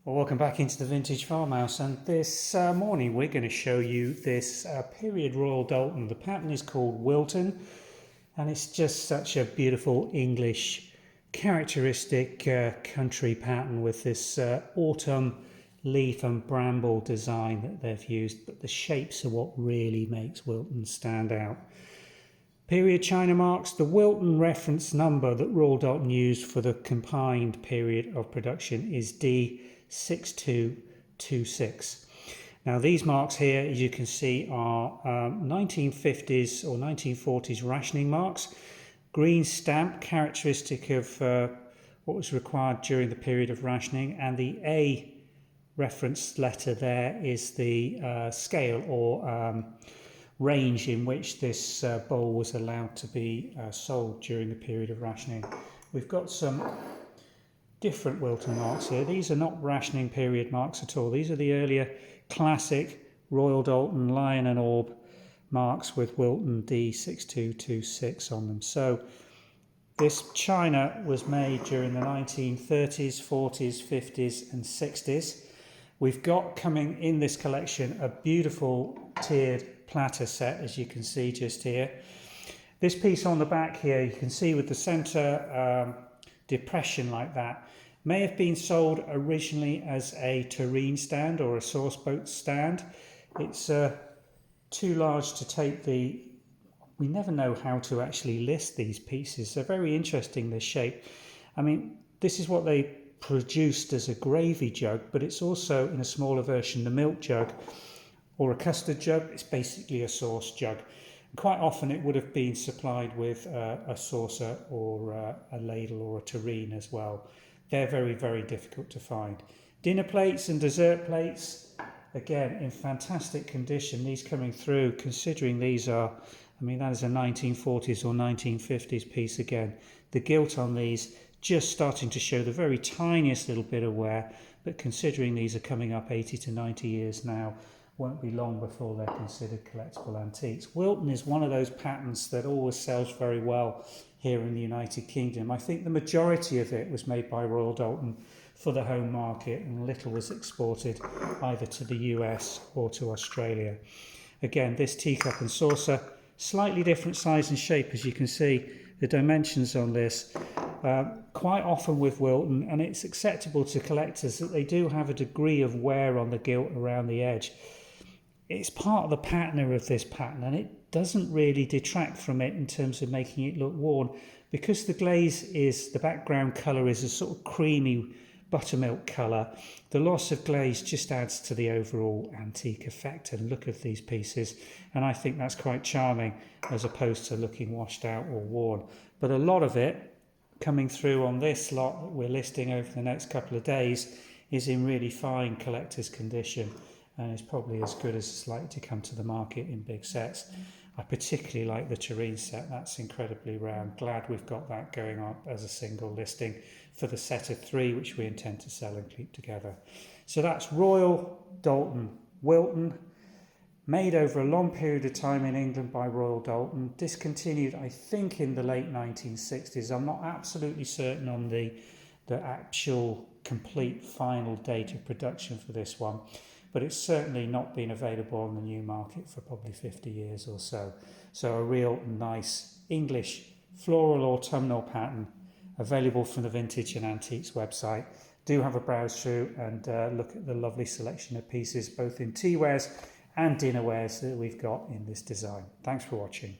Well, welcome back into the Vintage Farmhouse, and this morning we're going to show you this period Royal Doulton. The pattern is called Wilton, and it's just such a beautiful English characteristic country pattern with this autumn leaf and bramble design that they've used, but the shapes are what really makes Wilton stand out. Period China marks. The Wilton reference number that Royal Doulton used for the combined period of production is D6226. Now these marks here, as you can see, are 1950s or 1940s rationing marks. Green stamp, characteristic of what was required during the period of rationing, and the A reference letter there is the scale or range in which this bowl was allowed to be sold during the period of rationing. We've got some different Wilton marks here. These are not rationing period marks at all. These are the earlier classic Royal Doulton lion and orb marks with Wilton D6226 on them. So this china was made during the 1930s, 40s, 50s and 60s. We've got coming in this collection a beautiful tiered platter set, as you can see just here. This piece on the back here, you can see with the centre depression like that, may have been sold originally as a tureen stand or a sauce boat stand. It's too large to take the... We never know how to actually list these pieces. They're very interesting, this shape. I mean, this is what they produced as a gravy jug, but it's also in a smaller version the milk jug or a custard jug. It's basically a sauce jug. And quite often it would have been supplied with a saucer or a ladle or a tureen as well. They're very, very difficult to find. Dinner plates and dessert plates, again in fantastic condition. These coming through, considering these are, I mean, that is a 1940s or 1950s piece again. The gilt on these just starting to show the very tiniest little bit of wear, but considering these are coming up 80 to 90 years now, won't be long before they're considered collectible antiques. Wilton is one of those patterns that always sells very well here in the United Kingdom. I think the majority of it was made by Royal Doulton for the home market, and little was exported either to the US or to Australia. Again, this teacup and saucer, slightly different size and shape, as you can see. The dimensions on this, quite often with Wilton, and it's acceptable to collectors that they do have a degree of wear on the gilt around the edge. It's part of the patina of this pattern, and it doesn't really detract from it in terms of making it look worn, because the glaze is, the background colour is a sort of creamy buttermilk colour. The loss of glaze just adds to the overall antique effect and look of these pieces, and I think that's quite charming as opposed to looking washed out or worn. But a lot of it coming through on this lot that we're listing over the next couple of days is in really fine collector's condition, and is probably as good as it's likely to come to the market in big sets. I particularly like the tureen set. That's incredibly rare. I'm glad we've got that going up as a single listing for the set of 3, which we intend to sell and keep together. So that's Royal Doulton Wilton, made over a long period of time in England by Royal Doulton, discontinued I think in the late 1960s. I'm not absolutely certain on the actual complete final date of production for this one, but it's certainly not been available on the new market for probably 50 years or so. So a real nice English floral autumnal pattern available from the Vintage and Antiques website. Do have a browse through and look at the lovely selection of pieces, both in tea wares and dinner wares that we've got in this design. Thanks for watching.